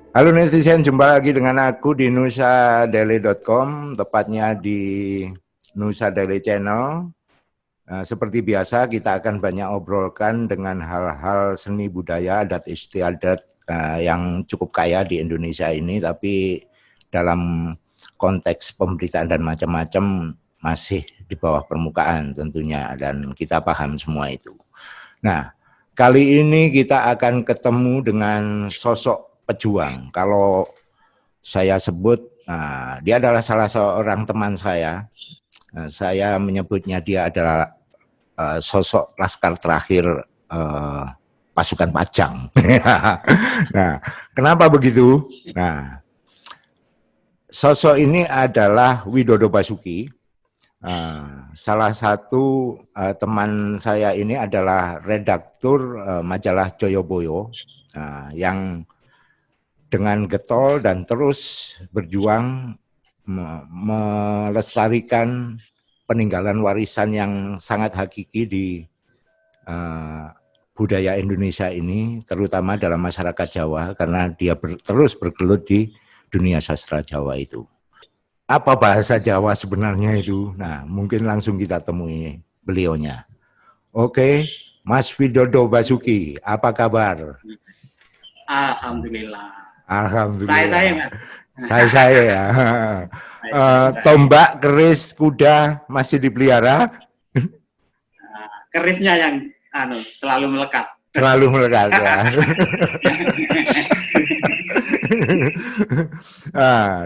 Halo netizen, jumpa lagi dengan aku di nusadeli.com, tepatnya di Nusa Daily Channel. Seperti biasa, kita akan banyak obrolkan dengan hal-hal seni budaya, adat istiadat yang cukup kaya di Indonesia ini, tapi dalam konteks pemberitaan dan macam-macam masih di bawah permukaan tentunya, dan kita paham semua itu. Nah, kali ini kita akan ketemu dengan sosok pejuang. Kalau saya sebut, dia adalah salah seorang teman saya. Saya menyebutnya dia adalah sosok laskar terakhir uh, pasukan Pajang. Nah, kenapa begitu? Nah, sosok ini adalah Widodo Basuki. Salah satu teman saya ini adalah redaktur majalah Joyoboyo yang dengan getol dan terus berjuang melestarikan peninggalan warisan yang sangat hakiki di budaya Indonesia ini, terutama dalam masyarakat Jawa, karena dia terus bergelut di dunia sastra Jawa itu. Apa bahasa Jawa sebenarnya itu? Nah, mungkin langsung kita temui beliaunya. Oke, Mas Widodo Basuki, apa kabar? Alhamdulillah. Saya Alhamdulillah. Mas. Saya ya. Saya. Tombak, keris, kuda masih dipelihara? Kerisnya yang selalu melekat. Selalu melekat ya.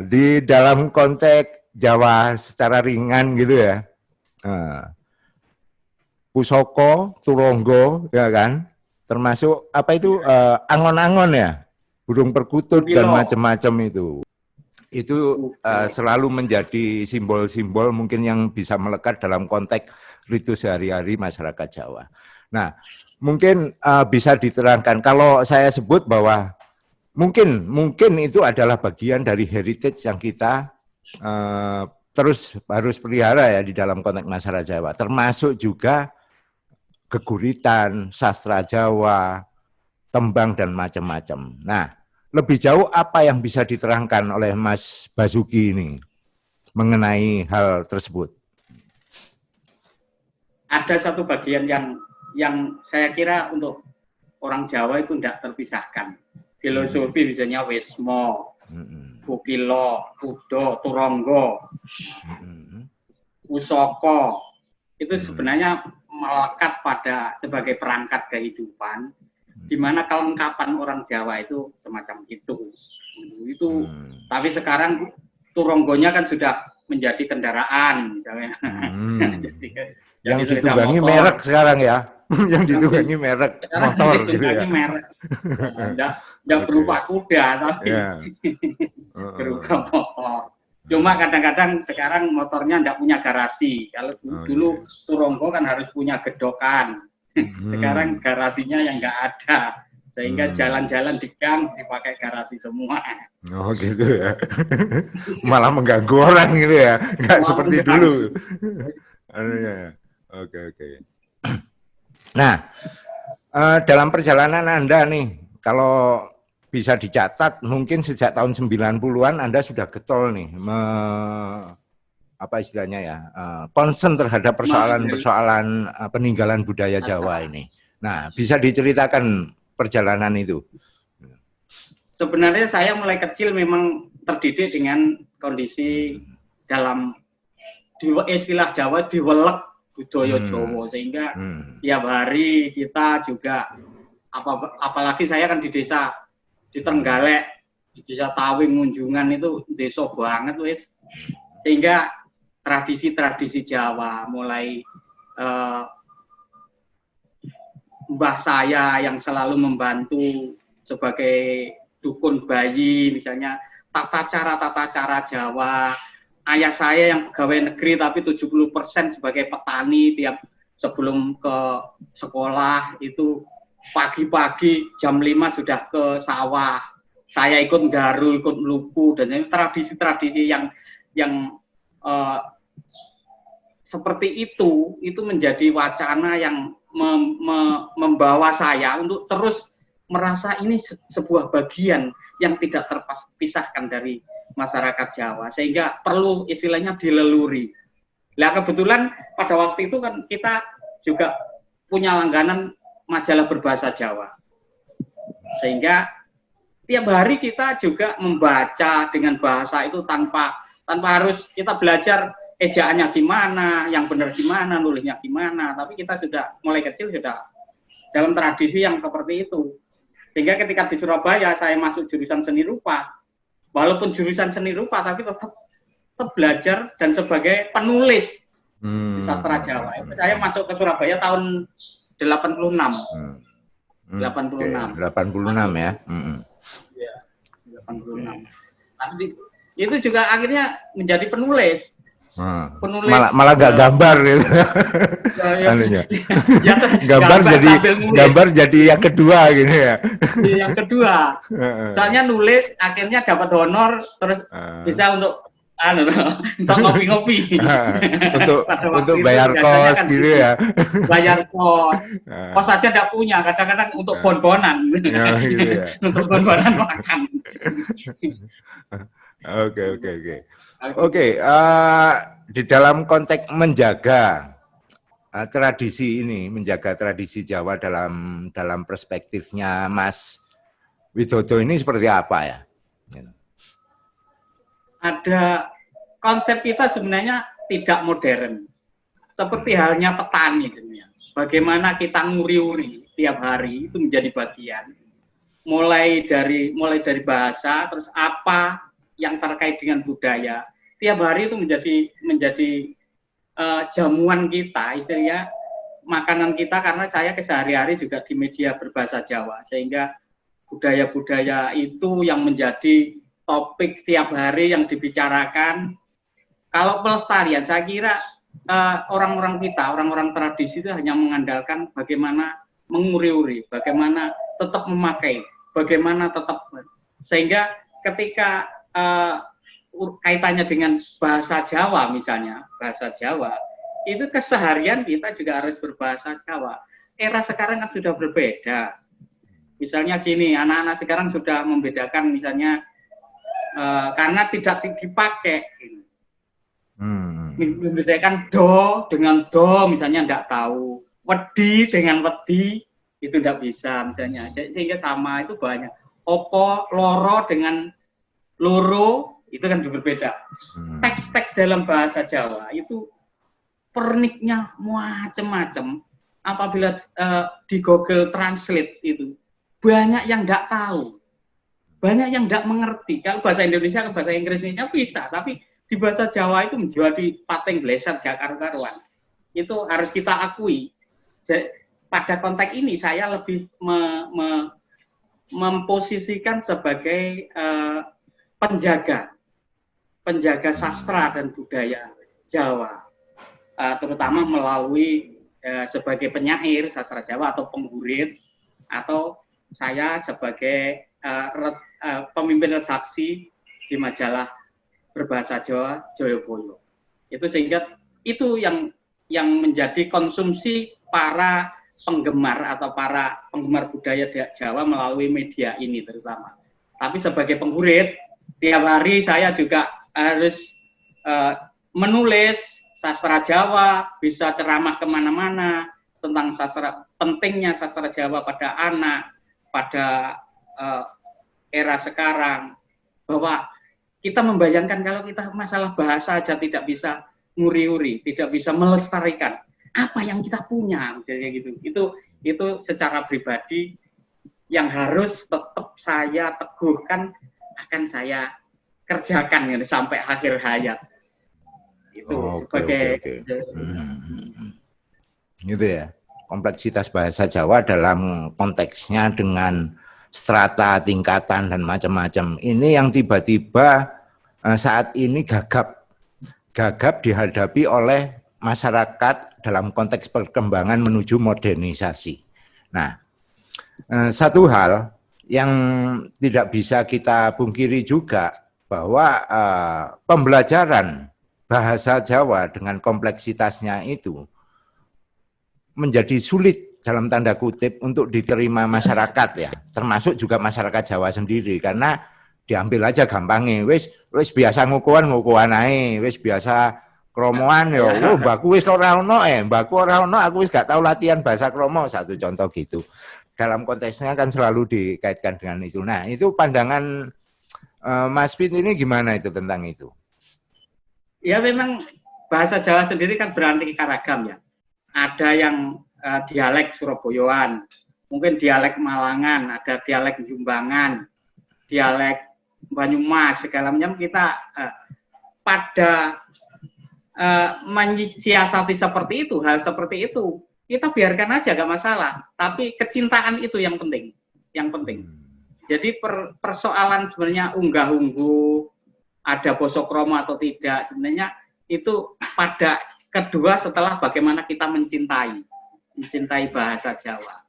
Di dalam konteks Jawa secara ringan gitu ya. Pusoko, Turonggo, ya kan? Termasuk apa itu angon-angon ya, burung perkutut dan Mukilo. macam-macam itu selalu menjadi simbol-simbol mungkin yang bisa melekat dalam konteks ritus sehari-hari masyarakat Jawa. Nah, mungkin bisa diterangkan kalau saya sebut bahwa mungkin itu adalah bagian dari heritage yang kita terus harus pelihara ya di dalam konteks masyarakat Jawa, termasuk juga keguritan, sastra Jawa, tembang dan macam-macam. Nah, lebih jauh apa yang bisa diterangkan oleh Mas Basuki ini mengenai hal tersebut? Ada satu bagian yang saya kira untuk orang Jawa itu tidak terpisahkan. Filosofi misalnya Wismo, Bukilo, Kudo, Turonggo, Usoko, itu sebenarnya melekat pada sebagai perangkat kehidupan, di mana kelengkapan orang Jawa itu semacam itu. Tapi sekarang Turonggonya kan sudah menjadi kendaraan, misalnya. Yang ditunggangi merek sekarang ya, yang ditunggangi merek motor gitu ya. Merek, tidak berupa kuda tapi berupa motor. Cuma kadang-kadang sekarang motornya tidak punya garasi. Kalau dulu Turonggo kan harus punya gedokan. Sekarang garasinya yang nggak ada, sehingga jalan-jalan di gang dipakai garasi semua. Oh gitu ya. Malah mengganggu orang gitu ya, nggak seperti dulu. Oke. Nah, dalam perjalanan Anda nih, kalau bisa dicatat mungkin sejak tahun 90-an Anda sudah getol nih apa istilahnya ya, concern terhadap persoalan peninggalan budaya Jawa ini. Nah, bisa diceritakan perjalanan itu? Sebenarnya saya mulai kecil memang terdidik dengan kondisi dalam istilah Jawa diwelek budaya Jawa, sehingga tiap hari kita juga apalagi saya kan di desa di Trenggalek, di desa Tawing Munjungan itu desa banget wis, sehingga tradisi-tradisi Jawa mulai mbah saya yang selalu membantu sebagai dukun bayi misalnya, tata cara Jawa. Ayah saya yang pegawai negeri tapi 70% sebagai petani, tiap sebelum ke sekolah itu pagi-pagi jam 5 sudah ke sawah. Saya ikut garu, ikut meluku, dan tradisi-tradisi yang seperti itu menjadi wacana yang membawa saya untuk terus merasa ini sebuah bagian yang tidak terpisahkan dari masyarakat Jawa, sehingga perlu istilahnya dileluri. Nah kebetulan pada waktu itu kan kita juga punya langganan majalah berbahasa Jawa, sehingga tiap hari kita juga membaca dengan bahasa itu tanpa harus kita belajar ejaannya gimana, yang benar gimana, nulisnya gimana, tapi kita sudah mulai kecil sudah dalam tradisi yang seperti itu. Sehingga ketika di Surabaya saya masuk jurusan seni rupa, walaupun jurusan seni rupa tapi tetap belajar dan sebagai penulis di sastra Jawa. Saya masuk ke Surabaya tahun 86. 86 ya. Ya, 86. Tapi itu juga akhirnya menjadi penulis. Malah gak gambar gitu. gambar jadi yang kedua gitu ya. Yang kedua. Soalnya nulis akhirnya dapat honor terus bisa untuk ngopi-ngopi. untuk bayar kos kan gitu ya. Bayar kos. Kos saja tidak punya, kadang-kadang untuk bon-bonan. Gitu ya. Untuk bon-bonan makan. Oke, di dalam konteks menjaga tradisi ini, menjaga tradisi Jawa dalam perspektifnya Mas Widodo ini seperti apa ya? Ada konsep kita sebenarnya tidak modern, seperti halnya petani. Bagaimana kita nguri-uri tiap hari itu menjadi bagian, mulai dari bahasa, terus apa yang terkait dengan budaya. Tiap hari itu menjadi jamuan kita, istilahnya makanan kita, karena saya kesehari-hari juga di media berbahasa Jawa, sehingga budaya-budaya itu yang menjadi topik setiap hari yang dibicarakan. Kalau pelestarian, saya kira orang-orang kita, orang-orang tradisi itu hanya mengandalkan bagaimana menguri-uri, bagaimana tetap memakai, bagaimana tetap, sehingga ketika kaitannya dengan bahasa Jawa misalnya, bahasa Jawa, itu keseharian kita juga harus berbahasa Jawa. Era sekarang kan sudah berbeda. Misalnya gini, anak-anak sekarang sudah membedakan misalnya karena tidak dipakai. Membedakan do dengan do misalnya tidak tahu, wedi dengan wedi itu tidak bisa misalnya, sehingga sama itu banyak. Opo loro dengan loro itu kan berbeda. Teks-teks dalam bahasa Jawa itu perniknya macam-macam. Apabila di Google Translate itu banyak yang tidak tahu, banyak yang tidak mengerti. Kalau bahasa Indonesia ke bahasa Inggrisnya bisa, tapi di bahasa Jawa itu menjadi pating blesat gak karu-karuan. Itu harus kita akui. Jadi, pada konteks ini saya lebih memposisikan sebagai penjaga sastra dan budaya Jawa, terutama melalui sebagai penyair sastra Jawa atau penggurit, atau saya sebagai pemimpin redaksi di majalah berbahasa Jawa Joyoboyo. Itu sehingga itu yang menjadi konsumsi para penggemar atau para penggemar budaya Jawa melalui media ini terutama. Tapi sebagai penggurit, tiap hari saya juga harus menulis sastra Jawa, bisa ceramah kemana-mana tentang pentingnya sastra Jawa pada anak, pada era sekarang, bahwa kita membayangkan kalau kita masalah bahasa aja tidak bisa nguri-uri, tidak bisa melestarikan apa yang kita punya, gitu. Itu secara pribadi yang harus tetap saya teguhkan, akan saya kerjakan gitu, sampai akhir hayat. Itu sebagai gitu ya. Kompleksitas bahasa Jawa dalam konteksnya dengan strata, tingkatan, dan macam-macam. Ini yang tiba-tiba saat ini gagap dihadapi oleh masyarakat dalam konteks perkembangan menuju modernisasi. Nah, satu hal yang tidak bisa kita pungkiri juga bahwa pembelajaran bahasa Jawa dengan kompleksitasnya itu menjadi sulit dalam tanda kutip untuk diterima masyarakat ya, termasuk juga masyarakat Jawa sendiri, karena diambil aja gampangnya, wis biasa ngukuhan ae, wis biasa kromoan yo, mbakku wis ora ono mbakku ora ono, aku wis gak tahu latihan bahasa kromo, satu contoh gitu. Dalam konteksnya kan selalu dikaitkan dengan itu. Nah, itu pandangan Mas Fit ini gimana itu tentang itu? Ya memang bahasa Jawa sendiri kan beraneka ragam ya. Ada yang dialek Surabayaan, mungkin dialek Malangan, ada dialek Jumbangan, dialek Banyumas, segala macam. Kita pada mensiasati seperti itu, hal seperti itu, kita biarkan aja, gak masalah. Tapi kecintaan itu yang penting, Jadi persoalan sebenarnya unggah-ungguh, ada basa kromo atau tidak, sebenarnya itu pada kedua setelah bagaimana kita mencintai bahasa Jawa.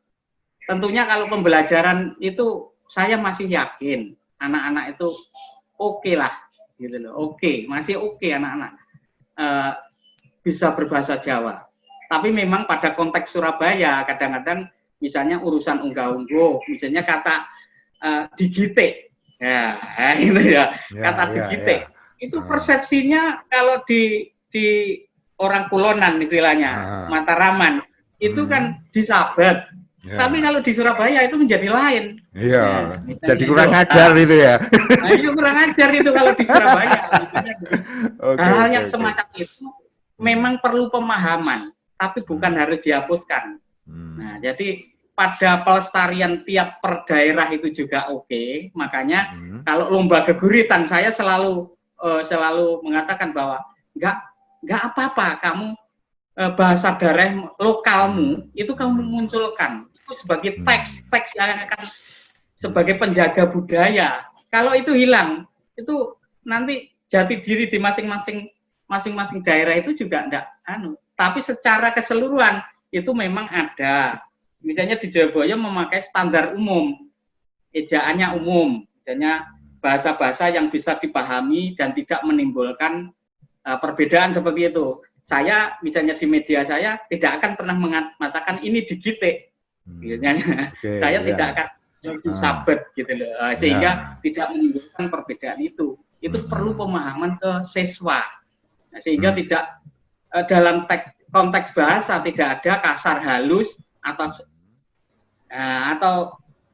Tentunya kalau pembelajaran itu saya masih yakin anak-anak itu oke lah, gitu loh. Masih oke anak-anak bisa berbahasa Jawa. Tapi memang pada konteks Surabaya kadang-kadang misalnya urusan unggah-ungguh, misalnya kata digite, itu ya, kata digite. Itu persepsinya kalau di orang Kulonan istilahnya, Mataraman, itu kan disabat. Tapi kalau di Surabaya itu menjadi lain. Iya, jadi kurang ajar itu ya. Nah, itu kurang ajar itu kalau di Surabaya. Hal yang semacam itu memang perlu pemahaman, tapi bukan harus dihapuskan. Nah, jadi pada pelestarian tiap per daerah itu juga oke. Makanya kalau lomba geguritan saya selalu mengatakan bahwa nggak apa-apa kamu bahasa daerah lokalmu itu kamu munculkan itu sebagai teks yang akan sebagai penjaga budaya. Kalau itu hilang, itu nanti jati diri di masing-masing daerah itu juga enggak tapi secara keseluruhan itu memang ada. Misalnya di Jayabaya memakai standar umum, ejaannya umum, misalnya bahasa-bahasa yang bisa dipahami dan tidak menimbulkan perbedaan seperti itu. Saya misalnya di media saya tidak akan pernah mengatakan ini digite, saya tidak akan disabet gitu loh, sehingga tidak menimbulkan perbedaan itu. Itu perlu pemahaman ke siswa, sehingga tidak dalam konteks bahasa tidak ada kasar halus atau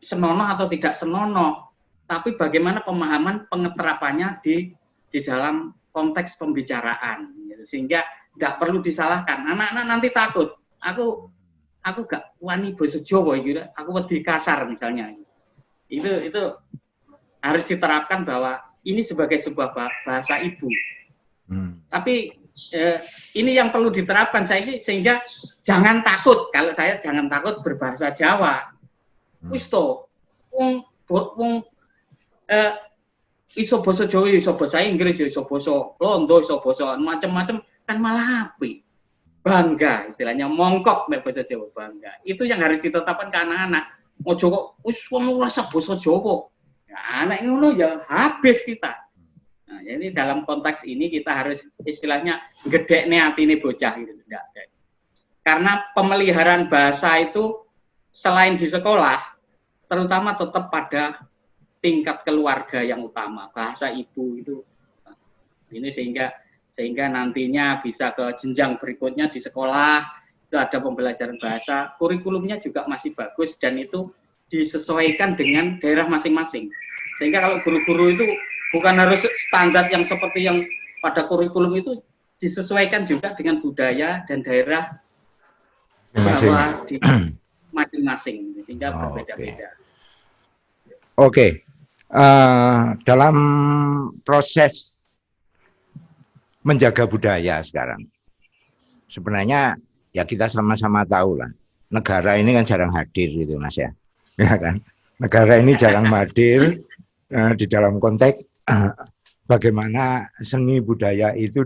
senonoh atau tidak senonoh, tapi bagaimana pemahaman pengeterapannya di dalam konteks pembicaraan, gitu. Sehingga tidak perlu disalahkan. Anak-anak nanti takut. Aku gak wani basa Jawa gitu. Aku wedi kasar misalnya. Itu harus diterapkan bahwa ini sebagai sebuah bahasa ibu. Tapi ini yang perlu diterapkan sehingga jangan takut. Kalau saya jangan takut berbahasa Jawa. Wis to, wong iso basa Jawa, iso basa Inggris, iso basa Londo, iso basa macam-macam, kan malah apik. Bangga istilahnya, mongkok nek basa Jawa, bangga. Itu yang harus ditetapkan ke anak-anak. Ojo kok wis wong rasa basa Jawa. Ya, anak ngono ya habis kita. Nah, jadi dalam konteks ini kita harus istilahnya gedekne atine bocah gitu. Karena pemeliharaan bahasa itu selain di sekolah, terutama tetap pada tingkat keluarga yang utama, bahasa ibu itu ini sehingga nantinya bisa ke jenjang berikutnya di sekolah itu ada pembelajaran bahasa, kurikulumnya juga masih bagus dan itu disesuaikan dengan daerah masing-masing. Sehingga kalau guru-guru itu bukan harus standar yang seperti yang pada kurikulum itu, disesuaikan juga dengan budaya dan daerah Jawa di masing-masing sehingga berbeda-beda. Oke. Dalam proses menjaga budaya sekarang, sebenarnya ya kita sama-sama tahu lah, negara ini kan jarang hadir gitu Mas ya, ya kan? Negara ini jarang hadir di dalam konteks bagaimana seni budaya itu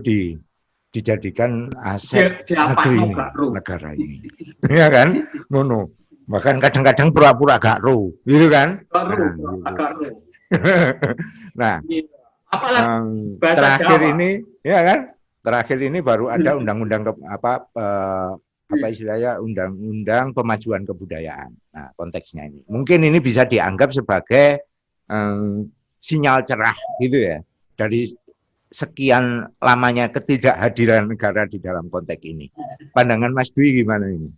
dijadikan aset negeri ini, negara ini, ya kan? Ngono. Bahkan kadang-kadang pura-pura gak ro, gitu kan? Nah, terakhir ini, ya kan? Terakhir ini baru ada undang-undang apa istilahnya undang-undang pemajuan kebudayaan. Nah, konteksnya ini. Mungkin ini bisa dianggap sebagai sinyal cerah gitu ya dari sekian lamanya ketidakhadiran negara di dalam konteks ini. Pandangan Mas Dwi gimana ini?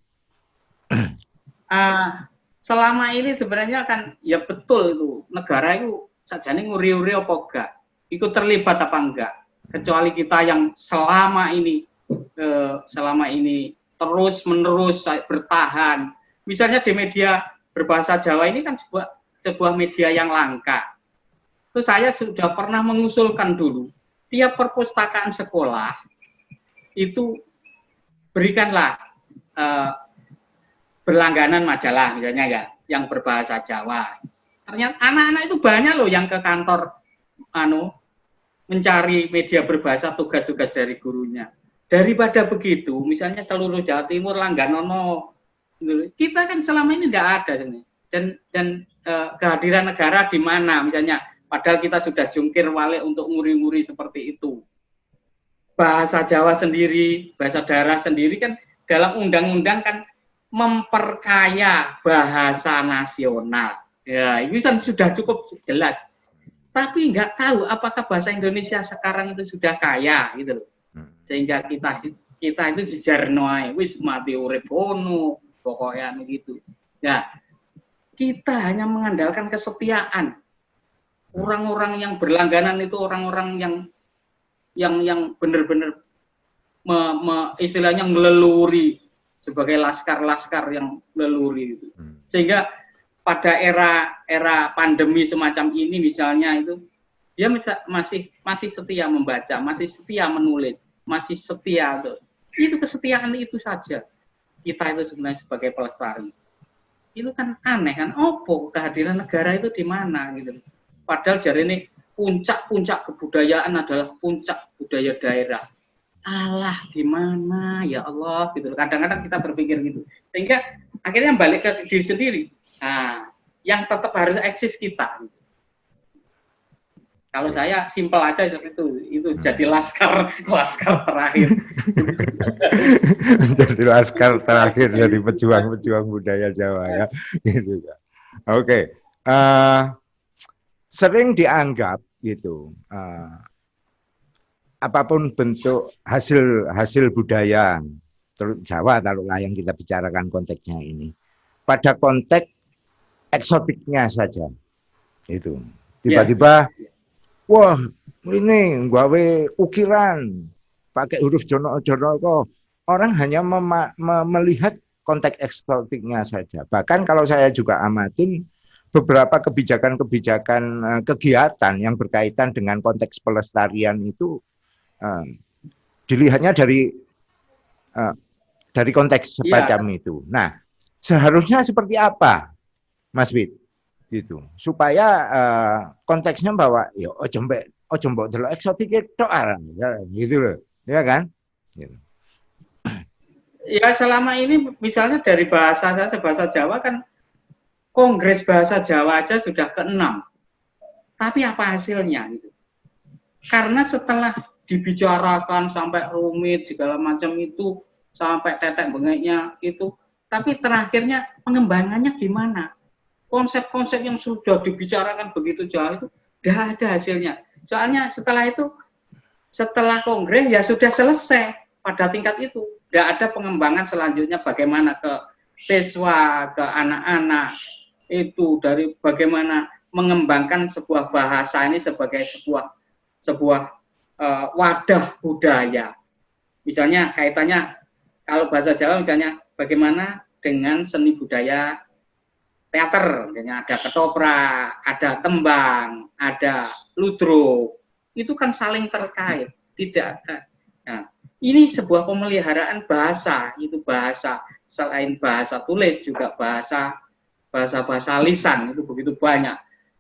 Selama ini sebenarnya kan ya betul itu negara itu sajane nguri-uri apa enggak, ikut terlibat apa enggak, kecuali kita yang selama ini terus menerus bertahan. Misalnya di media berbahasa Jawa ini kan sebuah media yang langka. Itu saya sudah pernah mengusulkan dulu, tiap perpustakaan sekolah itu berikanlah berlangganan majalah misalnya ya, yang berbahasa Jawa. Ternyata anak-anak itu banyak loh yang ke kantor mencari media berbahasa, tugas-tugas dari gurunya. Daripada begitu, misalnya seluruh Jawa Timur langganono, kita kan selama ini tidak ada dan kehadiran negara di mana misalnya, padahal kita sudah jungkir balik untuk nguri-nguri seperti itu. Bahasa Jawa sendiri, bahasa daerah sendiri kan dalam undang-undang kan memperkaya bahasa nasional. Ya, ini sudah cukup jelas. Tapi nggak tahu apakah bahasa Indonesia sekarang itu sudah kaya gitu loh. Sehingga kita itu sejarnoai wis mati urip ono pokoknya gitu. Ya, kita hanya mengandalkan kesetiaan. Orang-orang yang berlangganan itu orang-orang yang benar-benar istilahnya meleluri sebagai laskar-laskar yang meleluri itu. Sehingga pada era pandemi semacam ini misalnya itu dia masih setia membaca, masih setia menulis, masih setia itu kesetiaan itu saja. Kita itu sebenarnya sebagai pelestari. Itu kan aneh kan, opo kehadiran negara itu di mana gitu. Padahal jari ini puncak kebudayaan adalah puncak budaya daerah. Allah di mana ya Allah gitu. Kadang-kadang kita berpikir gitu. Sehingga akhirnya balik ke diri sendiri. Nah, yang tetap harus eksis kita. Kalau saya simpel aja seperti itu jadi laskar terakhir. Jadi laskar terakhir dari pejuang-pejuang budaya Jawa ya. Gitu. Oke. Sering dianggap gitu. Apapun bentuk hasil budaya Jawa taruhlah yang kita bicarakan konteksnya ini pada konteks eksotiknya saja itu tiba-tiba wah ini gawe ukiran pakai huruf jono kok orang hanya melihat konteks eksotiknya saja. Bahkan kalau saya juga amatin beberapa kebijakan kegiatan yang berkaitan dengan konteks pelestarian itu dilihatnya dari konteks semacam itu. Nah, seharusnya seperti apa, Mas Wid? Gitu. Supaya konteksnya bahwa ya ojo mbok delok eksotik tok gitu loh. Ya kan? Gitu. Ya selama ini misalnya dari bahasa Jawa kan Kongres Bahasa Jawa aja sudah ke-6. Tapi apa hasilnya gitu? Karena setelah dibicarakan sampai rumit segala macam itu sampai tetek bengeknya itu, tapi terakhirnya pengembangannya gimana? Konsep-konsep yang sudah dibicarakan begitu jauh itu tidak ada hasilnya. Soalnya setelah kongres ya sudah selesai pada tingkat itu. Tidak ada pengembangan selanjutnya bagaimana ke siswa, ke anak-anak itu dari bagaimana mengembangkan sebuah bahasa ini sebagai sebuah wadah budaya. Misalnya kaitannya kalau bahasa Jawa misalnya bagaimana dengan seni budaya teater, misalnya ada ketoprak, ada tembang, ada ludruk, itu kan saling terkait, tidak ada. Nah, ini sebuah pemeliharaan bahasa, itu bahasa selain bahasa tulis juga bahasa lisan itu begitu banyak.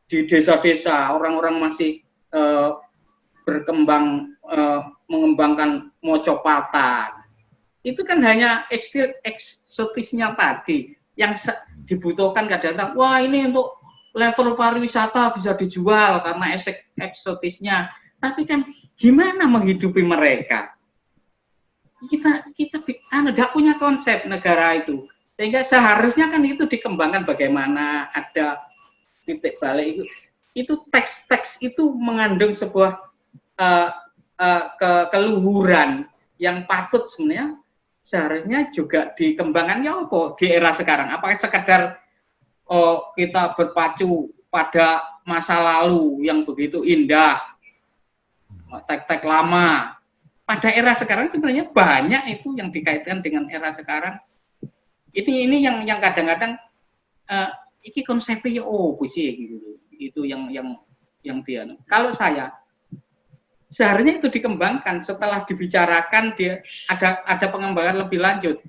Di desa-desa orang-orang masih mengembangkan mocopatan. Itu kan hanya eksotisnya tadi yang dibutuhkan kadang-kadang. Wah ini untuk level pariwisata bisa dijual karena eksotisnya. Tapi kan gimana menghidupi mereka? kita nggak punya konsep negara itu, sehingga seharusnya kan itu dikembangkan bagaimana ada titik balik itu teks-teks itu mengandung sebuah keluhuran yang patut sebenarnya seharusnya juga dikembangkan ya apa di era sekarang. Apakah sekedar kita berpacu pada masa lalu yang begitu indah, teks-teks lama. Pada era sekarang sebenarnya banyak itu yang dikaitkan dengan era sekarang. Ini yang kadang-kadang ini konsepnya sih gitu. Itu yang dia. Kalau saya seharusnya itu dikembangkan setelah dibicarakan dia ada pengembangan lebih lanjut.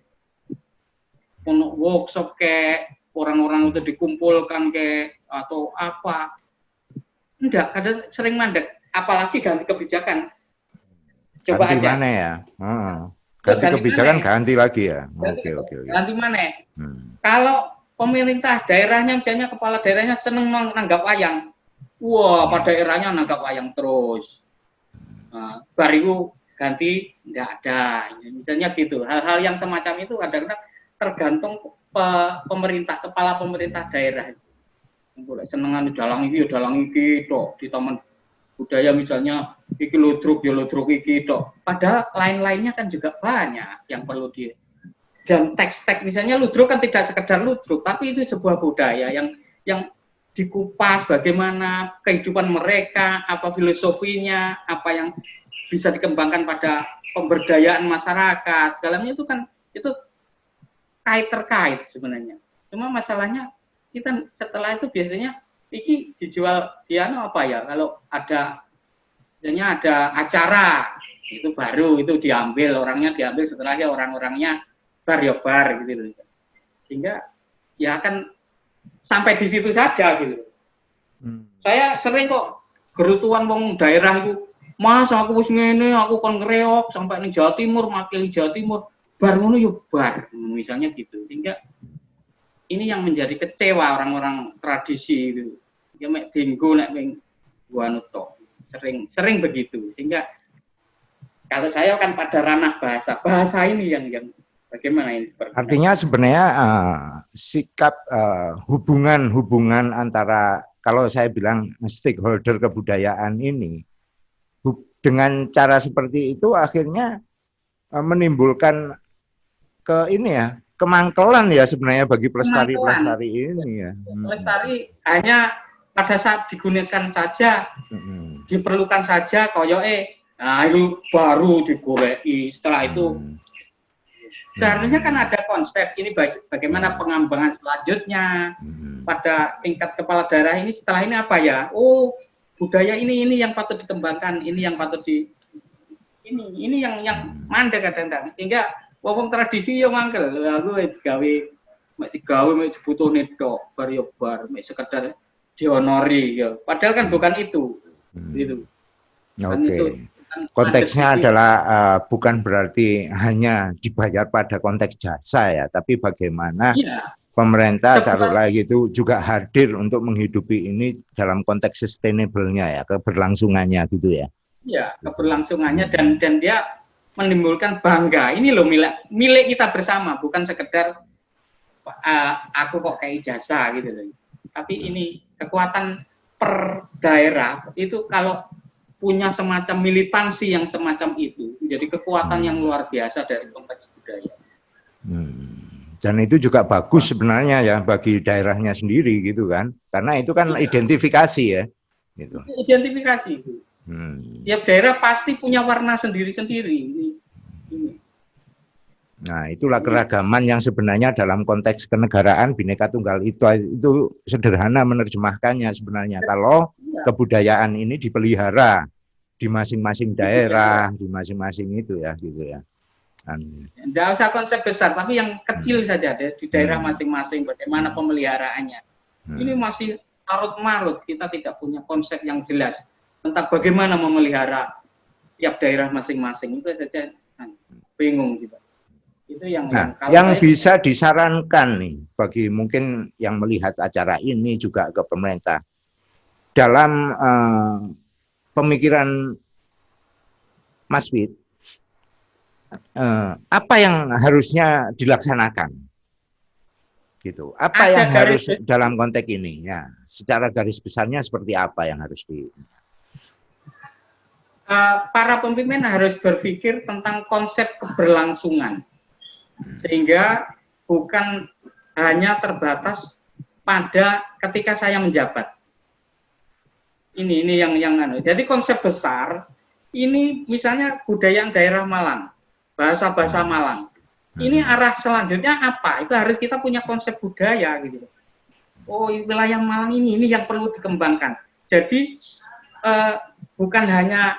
Untuk workshop kayak orang-orang itu dikumpulkan kayak atau apa. Enggak, kadang sering mandek, apalagi ganti kebijakan. Coba ganti aja. Mana ya? Ganti kebijakan mana? Ganti lagi ya. Oke. Ganti mana? Kalau pemerintah daerahnya misalnya kepala daerahnya seneng nanggap wayang. Wah, pada daerahnya nanggap wayang terus. Bariku ganti enggak ada. Misalnya gitu. Hal-hal yang semacam itu kadang-kadang tergantung pemerintah, kepala pemerintah daerah. Boleh senengan dalang iki tok di taman budaya misalnya iki ludruk iki tok. Padahal lain-lainnya kan juga banyak yang perlu dan teks-teks misalnya ludruk kan tidak sekedar ludruk, tapi itu sebuah budaya yang dikupas bagaimana kehidupan mereka, apa filosofinya, apa yang bisa dikembangkan pada pemberdayaan masyarakat. Segalanya itu kan itu terkait sebenarnya. Cuma masalahnya kita setelah itu biasanya iki dijual apa ya, kalau ada misalnya ada acara itu baru itu diambil setelahnya orang-orangnya bar gitu, sehingga ya akan sampai di situ saja gitu. Saya sering kok gerutuan wong daerah itu, Mas aku wis ngene, aku kon ngreok sampai ning Jawa Timur, makili Jawa Timur, bar ngono yo bar, misalnya gitu. Sehingga ini yang menjadi kecewa orang-orang tradisi itu. Ya mek dinggo nek ning anu tok. Sering begitu. Sehingga kalau saya kan pada ranah bahasa ini yang bagaimana ini? Artinya sebenarnya sikap hubungan antara, kalau saya bilang stakeholder kebudayaan ini dengan cara seperti itu akhirnya menimbulkan kemangkelan ya sebenarnya bagi pelestari ini ya. Pelestari hanya pada saat digunakan saja, diperlukan saja koyoke. Nah, itu baru digoreki. Setelah itu seharusnya kan ada konsep ini bagaimana pengembangan selanjutnya pada tingkat kepala daerah ini setelah ini apa ya? Oh, budaya ini yang patut dikembangkan, ini yang patut ini yang mandek kadang-kadang. Sehingga wong tradisi yo mangkel. Aku digawe mek dibutuhne tok, bar yo bar, mek sekedar dihonori ya. Padahal kan bukan itu. Gitu. Oke. Konteksnya adalah bukan berarti hanya dibayar pada konteks jasa ya, tapi bagaimana pemerintah taruhlah gitu juga hadir untuk menghidupi ini dalam konteks sustainable-nya ya, keberlangsungannya gitu ya. Iya, keberlangsungannya dan dia menimbulkan bangga. Ini loh milik kita bersama, bukan sekedar aku kok kayak jasa gitu loh. Tapi ini kekuatan per daerah itu kalau punya semacam militansi yang semacam itu menjadi kekuatan yang luar biasa dari konteks budaya. Dan itu juga bagus sebenarnya ya bagi daerahnya sendiri gitu kan, karena itu kan identifikasi ya. Gitu. Identifikasi itu. Tiap daerah pasti punya warna sendiri-sendiri. Nah, itulah keragaman yang sebenarnya dalam konteks kenegaraan Bhinneka Tunggal Ika itu sederhana menerjemahkannya sebenarnya. Kalau kebudayaan ini dipelihara di masing-masing daerah, di masing-masing itu ya, gitu ya. Tidak usah konsep besar, tapi yang kecil saja di daerah masing-masing, bagaimana pemeliharaannya. Ini masih larut-marut, kita tidak punya konsep yang jelas tentang bagaimana memelihara tiap daerah masing-masing. Itu saja bingung kita. Itu yang bisa disarankan nih bagi mungkin yang melihat acara ini juga ke pemerintah dalam pemikiran Mas Wid, apa yang harusnya dilaksanakan gitu. Apa Ada yang garis harus dalam konteks ini ya, secara garis besarnya seperti apa yang harus para pemimpin harus berpikir tentang konsep keberlangsungan, sehingga bukan hanya terbatas pada ketika saya menjabat. Ini yang jadi konsep besar ini, misalnya budaya daerah Malang, bahasa Malang. Ini arah selanjutnya apa? Itu harus kita punya konsep budaya gitu. Oh, wilayah Malang ini yang perlu dikembangkan. Jadi bukan hanya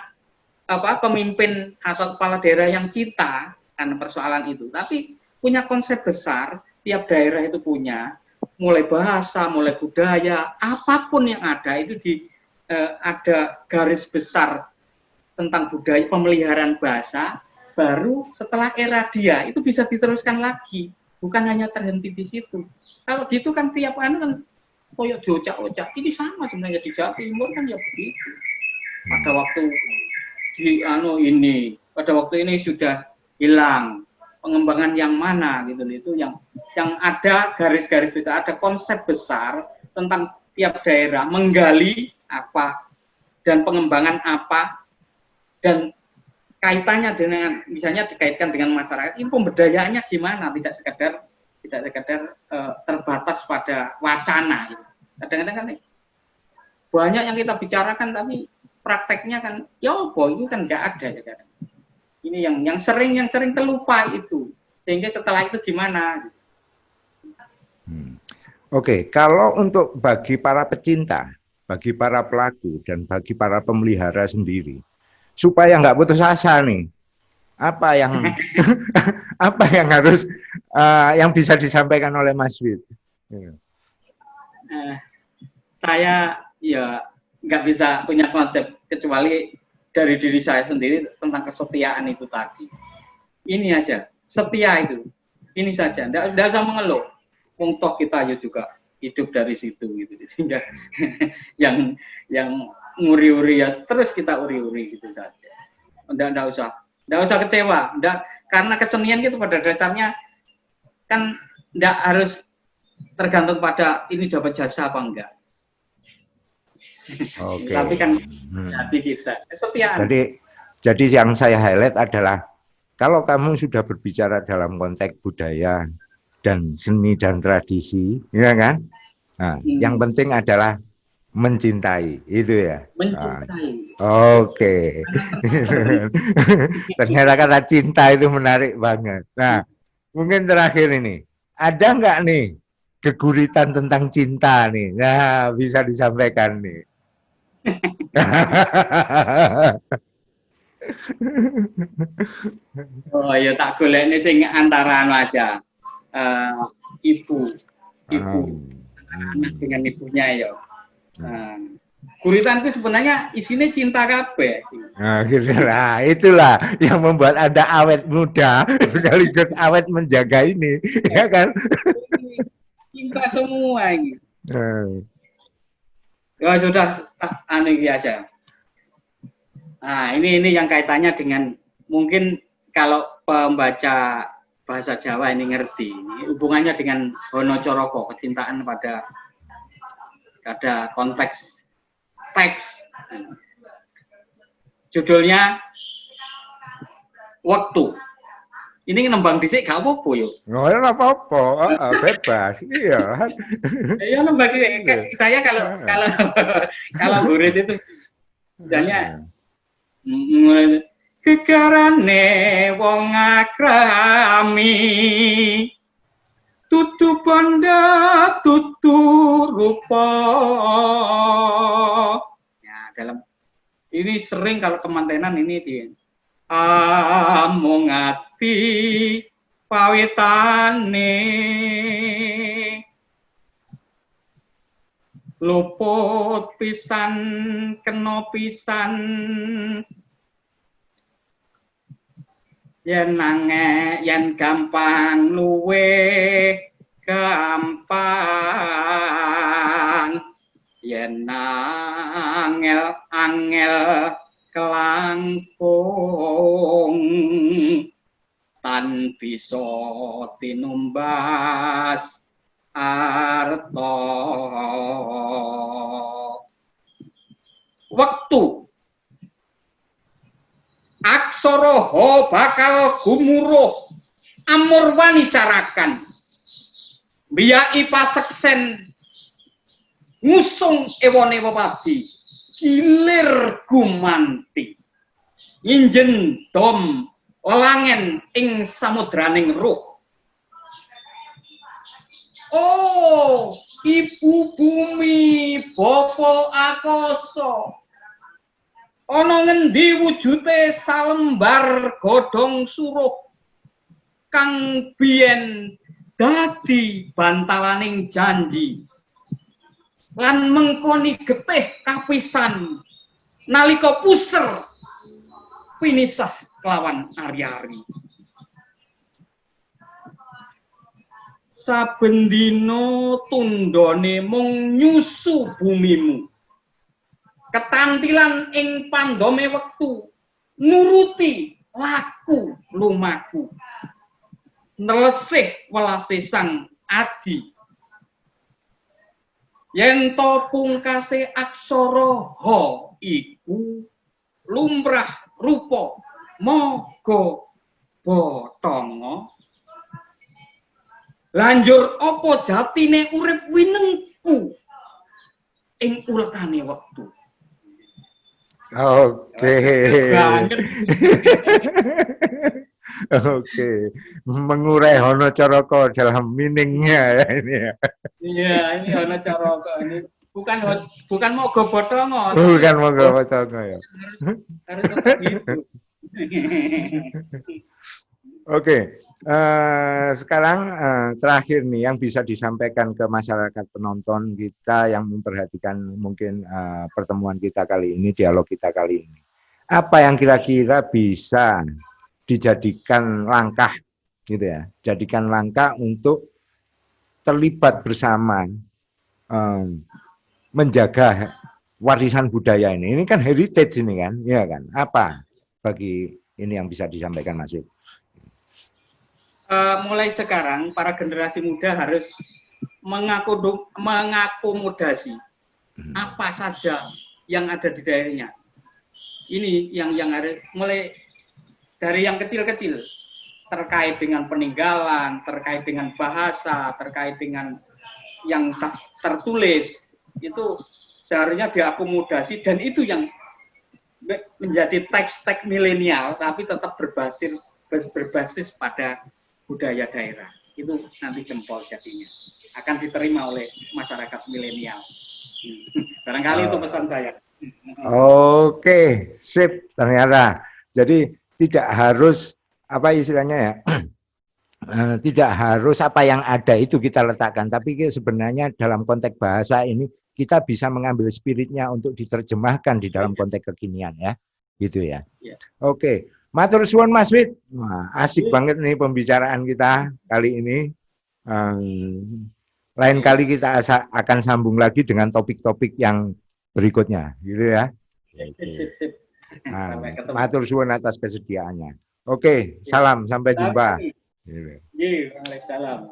pemimpin atau kepala daerah yang cinta karena persoalan itu, tapi punya konsep besar. Tiap daerah itu punya, mulai bahasa, mulai budaya, apapun yang ada itu ada garis besar tentang budaya, pemeliharaan bahasa. Baru setelah era dia itu bisa diteruskan lagi, bukan hanya terhenti di situ. Kalau gitu kan tiap kan koyok diocak-ocak. Ini sama sebenarnya di Jawa Timur kan ya begitu. Pada waktu pada waktu ini sudah hilang. Pengembangan yang mana gitu, itu yang ada garis-garis itu, ada konsep besar tentang tiap daerah, menggali apa dan pengembangan apa, dan kaitannya dengan, misalnya dikaitkan dengan masyarakat, ini pemberdayaannya gimana, tidak sekedar terbatas pada wacana gitu. Kadang-kadang kan banyak yang kita bicarakan tapi prakteknya kan itu kan nggak ada ya. Ini yang sering terlupa itu, sehingga setelah itu gimana. Oke, kalau untuk bagi para pecinta, bagi para pelaku, dan bagi para pemelihara sendiri, supaya nggak putus asa nih, apa yang apa yang harus yang bisa disampaikan oleh Mas Wid? Saya ya nggak bisa punya konsep kecuali dari diri saya sendiri tentang kesetiaan itu tadi. Ini aja, setia itu, ini saja. Nggak usah mengeluh. Untuk kita juga hidup dari situ gitu, sehingga yang nguri-uri ya terus kita uri-uri gitu saja. Nggak usah kecewa. Karena kesenian itu pada dasarnya kan nggak harus tergantung pada ini dapat jasa apa enggak. Oke. Tapi kan hati kita kesetiaan. Jadi yang saya highlight adalah kalau kamu sudah berbicara dalam konteks budaya dan seni dan tradisi, ya kan? Nah, yang penting adalah mencintai, itu ya. Mencintai. Oke. Ternyata kata cinta itu menarik banget. Nah, mungkin terakhir ini, ada nggak nih keguritan tentang cinta nih? Nah, bisa disampaikan nih. Oh ya, tak golekne sing antara aja. Ibu anak dengan ibunya ya. Guritan itu sebenarnya isinya cinta kabeh. Nah, gitu lah. Itulah yang membuat Anda awet muda sekaligus awet menjaga ini, ya kan? Cinta semua ini. Ya sudah, ini aja. Nah, ini yang kaitannya dengan, mungkin kalau pembaca bahasa Jawa ini ngerti, hubungannya dengan Hono Coroko, kecintaan pada konteks teks. Judulnya Waktu. Ini nembang dhisik gak apa-apa yo. Ora apa-apa, bebas. Iya. Iya nembang dhisik. Saya kalau murid itu misalnya kekarane wong akrami tutu banda tutu rupa. Ya, dalam ini sering kalau kemantenan ini di amung ati pawitane luput pisan kena pisan yen gampang luwe gampang yen angel kelangkung lan bisa tinumbas arta wektu aksara ha bakal gumuruh amur wani carakan biyai paseksen ngusung ewone wepadi gilir gumanti nginjen dom langen ing samudraning ruh. Oh, ibu bumi bapa akasa ana ngendi wujute salembar godhong suruh kang biyen dadi bantalaning janji lan mengkoni getih kapisan nalika puser pinisah kelawan ari-ari. Saben dina tundhone mung nyusu bumimu. Ketantilan ing pandome wektu nuruti laku lumaku. Nelesih welase sang adi. Yen to pungkase aksara ha iku lumrah rupa maga batanga. Lanjur apa jatine urip winengku ing ulekane wektu. Oke. Oke. Mengurai Hono Caraka dalam meaningnya ya ini ya. Iya, ini Hono Caraka ini bukan moga batanga. Bukan moga batanga ya. Harus tetap gitu. Oke. Sekarang terakhir nih yang bisa disampaikan ke masyarakat penonton kita yang memperhatikan mungkin pertemuan kita kali ini, dialog kita kali ini. Apa yang kira-kira bisa dijadikan langkah gitu ya, jadikan langkah untuk terlibat bersama menjaga warisan budaya ini. Ini kan heritage ini kan, ya kan? Apa bagi ini yang bisa disampaikan Mas Wid? Mulai sekarang para generasi muda harus mengakomodasi apa saja yang ada di daerahnya. Ini yang harus mulai dari yang kecil-kecil terkait dengan peninggalan, terkait dengan bahasa, terkait dengan yang tertulis itu seharusnya diakomodasi dan itu yang menjadi teks-teks milenial tapi tetap berbasis pada budaya daerah. Itu nanti jempol jadinya akan diterima oleh masyarakat milenial. Barangkali itu pesan saya. Oke, sip. Ternyata jadi tidak harus apa istilahnya ya, tidak harus apa yang ada itu kita letakkan, tapi sebenarnya dalam konteks bahasa ini kita bisa mengambil spiritnya untuk diterjemahkan di dalam konteks kekinian ya, gitu ya. Oke. Matur suwun Mas Wid. Wah, asik banget nih pembicaraan kita kali ini. Lain kali kita akan sambung lagi dengan topik-topik yang berikutnya, gitu ya. Matur suwun atas kesediaannya. Oke, salam, sampai jumpa. Waalaikumsalam.